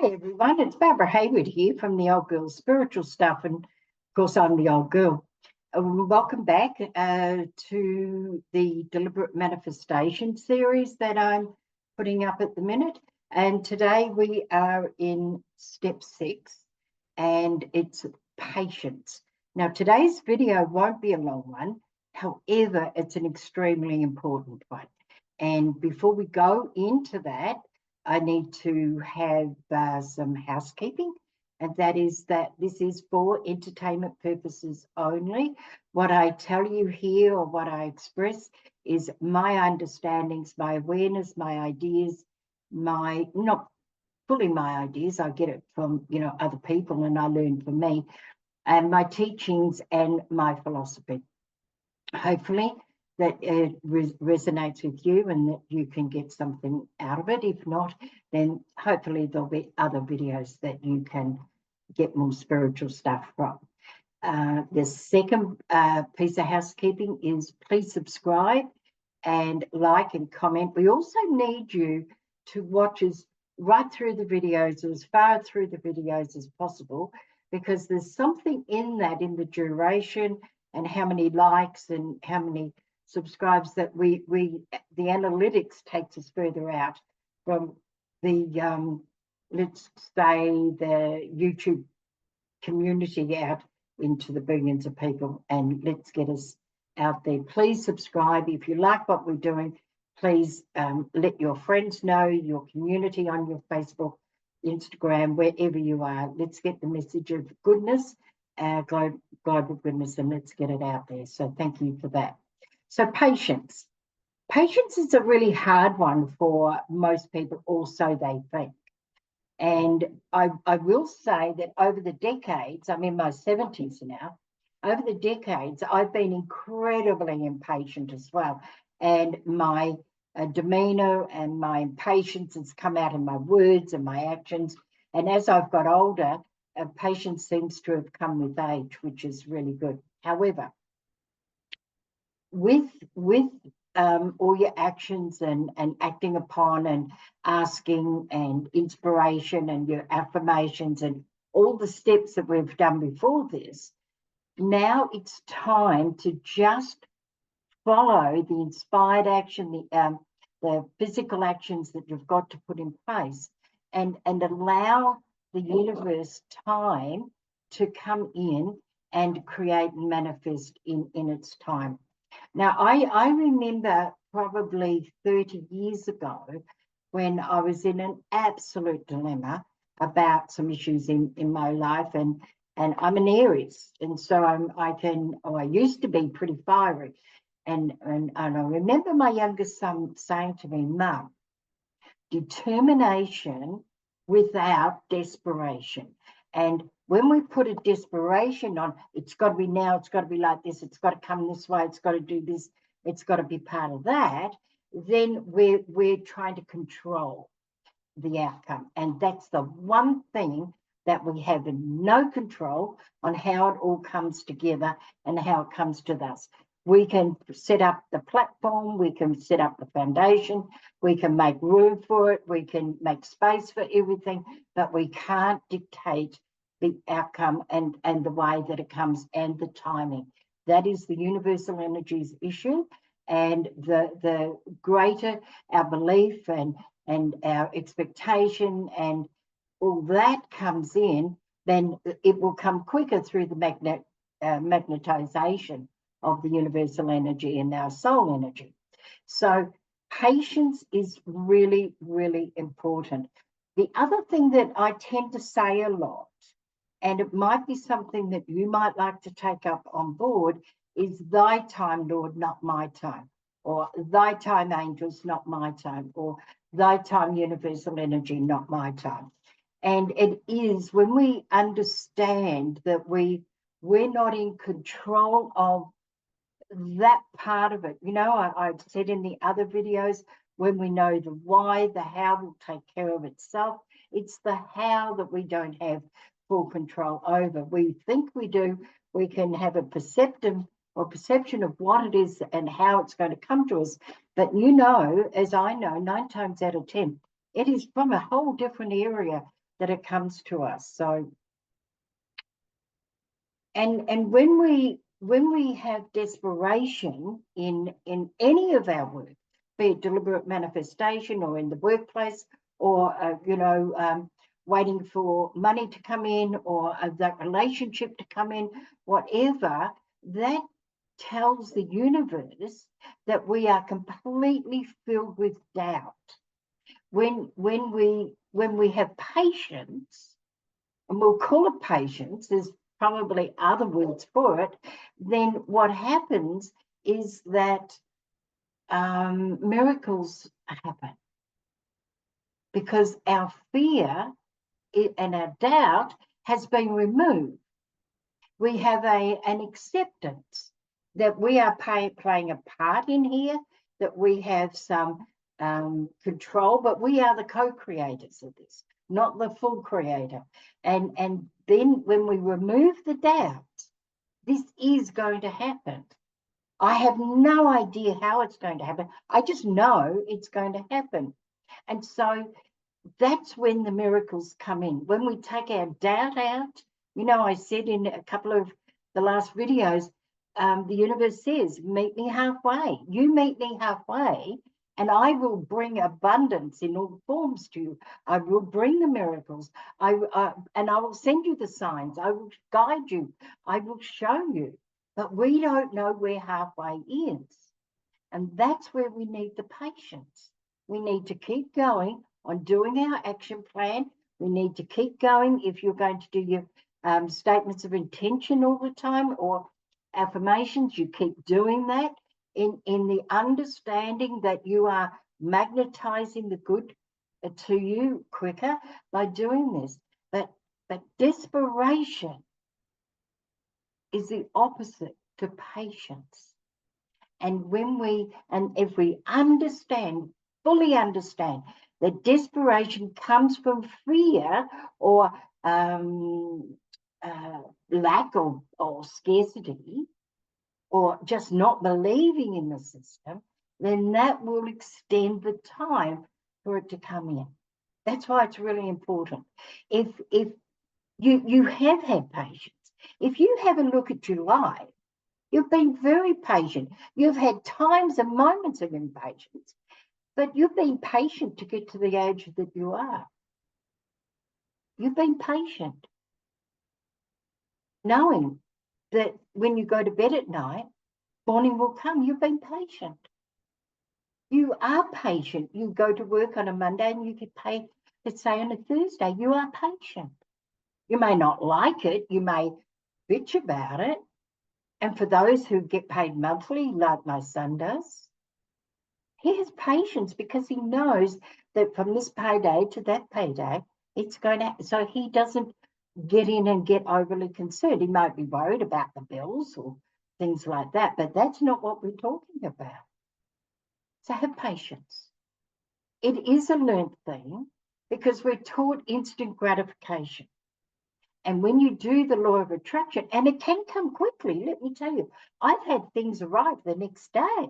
Hi everyone, it's Barbara Hayward here from the Old Girl Spiritual Stuff, and of course I'm the old girl. Welcome back to the Deliberate Manifestation series that I'm putting up at the minute. And today we are in step 6, and it's patience. Now today's video won't be a long one, however it's an extremely important one. And before we go into that, I need to have some housekeeping, and that is that this is for entertainment purposes only. What I tell you here or what I express is my understandings, my awareness, my ideas, not fully my ideas. I get it from, other people, and I learn from me, and my teachings and my philosophy. Hopefully that it resonates with you and that you can get something out of it. If not, then hopefully there'll be other videos that you can get more spiritual stuff from. The second piece of housekeeping is please subscribe and like and comment. We also need you to watch us right through the videos, or as far through the videos as possible, because there's something in that, in the duration and how many likes and how many subscribes, that the analytics takes us further out from the let's say the YouTube community out into the billions of people, and let's get us out there. Please subscribe if you like what we're doing. Please let your friends know, your community on your Facebook, Instagram, wherever you are. Let's get the message of goodness, global goodness, and let's get it out there. So thank you for that. So patience. Patience is a really hard one for most people, or so they think. And I will say that over the decades, I'm in my 70s now, over the decades, I've been incredibly impatient as well. And my demeanor and my impatience has come out in my words and my actions. And as I've got older, patience seems to have come with age, which is really good. However, with all your actions and acting upon and asking and inspiration and your affirmations and all the steps that we've done before this, now it's time to just follow the inspired action, the physical actions that you've got to put in place, and allow the universe time to come in and create and manifest in its time. Now, I remember probably 30 years ago when I was in an absolute dilemma about some issues in my life, and I'm an Aries, and so I used to be pretty fiery, and I remember my youngest son saying to me, "Mum, determination without desperation." And when we put a desperation on, it's got to be now, it's got to be like this, it's got to come this way, it's got to do this, it's got to be part of that, then we're trying to control the outcome. And that's the one thing that we have no control on, how it all comes together and how it comes to us. We can set up the platform, we can set up the foundation, we can make room for it, we can make space for everything, but we can't dictate the outcome and the way that it comes and the timing. That is the universal energies issue. And the greater our belief and our expectation and all that comes in, then it will come quicker through the magnetization of the universal energy and our soul energy. So patience is really, really important. The other thing that I tend to say a lot, and it might be something that you might like to take up on board, is thy time, Lord, not my time, or thy time, angels, not my time, or thy time, universal energy, not my time. And it is when we understand that we're not in control of that part of it. I've said in the other videos, when we know the why, the how will take care of itself. It's the how that we don't have full control over. We think we do. We can have a perception of what it is and how it's going to come to us. But as I know, 9 times out of 10, it is from a whole different area that it comes to us. So, and when we have desperation in any of our work, be it deliberate manifestation or in the workplace, or waiting for money to come in, or that relationship to come in, whatever, that tells the universe that we are completely filled with doubt. When we have patience, and we'll call it patience, there's probably other words for it, then what happens is that miracles happen, because our fear and our doubt has been removed. We have an acceptance that we are playing a part in here, that we have some control, but we are the co-creators of this, not the full creator. And then when we remove the doubt, this is going to happen. I have no idea how it's going to happen. I just know it's going to happen. And so that's when the miracles come in. When we take our doubt out, I said in a couple of the last videos, the universe says, meet me halfway. You meet me halfway, and I will bring abundance in all forms to you. I will bring the miracles. And I will send you the signs. I will guide you. I will show you. But we don't know where halfway is. And that's where we need the patience. We need to keep going on doing our action plan. We need to keep going. If you're going to do your statements of intention all the time, or affirmations, you keep doing that in the understanding that you are magnetizing the good to you quicker by doing this. But desperation is the opposite to patience. And if we fully understand that desperation comes from fear or lack or scarcity, or just not believing in the system, then that will extend the time for it to come in. That's why it's really important. If you have had patience, if you have a look at your life, you've been very patient. You've had times and moments of impatience, but you've been patient to get to the age that you are. You've been patient, knowing that when you go to bed at night, morning will come. You've been patient. You are patient. You go to work on a Monday and you get paid, let's say, on a Thursday. You are patient. You may not like it. You may bitch about it. And for those who get paid monthly, like my son does, he has patience because he knows that from this payday to that payday, it's going to, so he doesn't get in and get overly concerned. He might be worried about the bills or things like that, but that's not what we're talking about. So have patience. It is a learned thing because we're taught instant gratification. And when you do the law of attraction, and it can come quickly, let me tell you, I've had things arrive the next day.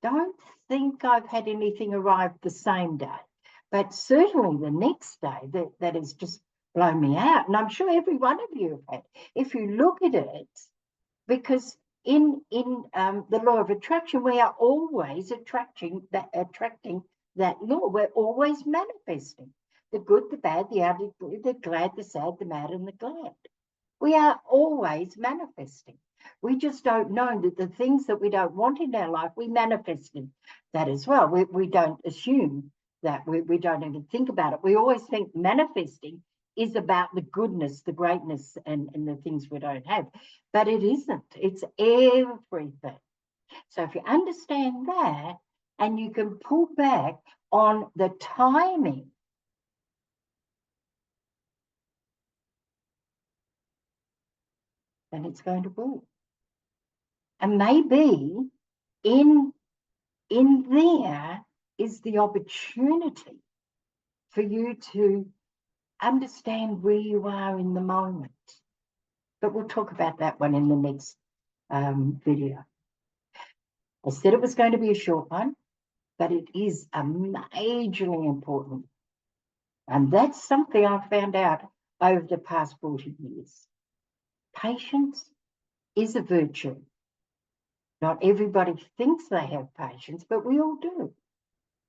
Don't think I've had anything arrive the same day, but certainly the next day that has just blown me out. And I'm sure every one of you have had. If you look at it, because in the law of attraction, we are always attracting that law. We're always manifesting the good, the bad, the ugly, the glad, the sad, the mad, and the glad. We are always manifesting. We just don't know that the things that we don't want in our life, we manifest that as well. We don't assume that. We don't even think about it. We always think manifesting is about the goodness, the greatness, and the things we don't have. But it isn't. It's everything. So if you understand that, and you can pull back on the timing, then it's going to work. And maybe in there is the opportunity for you to understand where you are in the moment. But we'll talk about that one in the next video. I said it was going to be a short one, but it is a majorly important And that's something I've found out over the past 40 years. Patience is a virtue. Not everybody thinks they have patience, but we all do.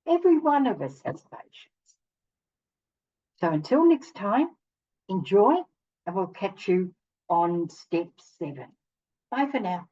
Every one of us has patience. So until next time, enjoy, and we'll catch you on step 7. Bye for now.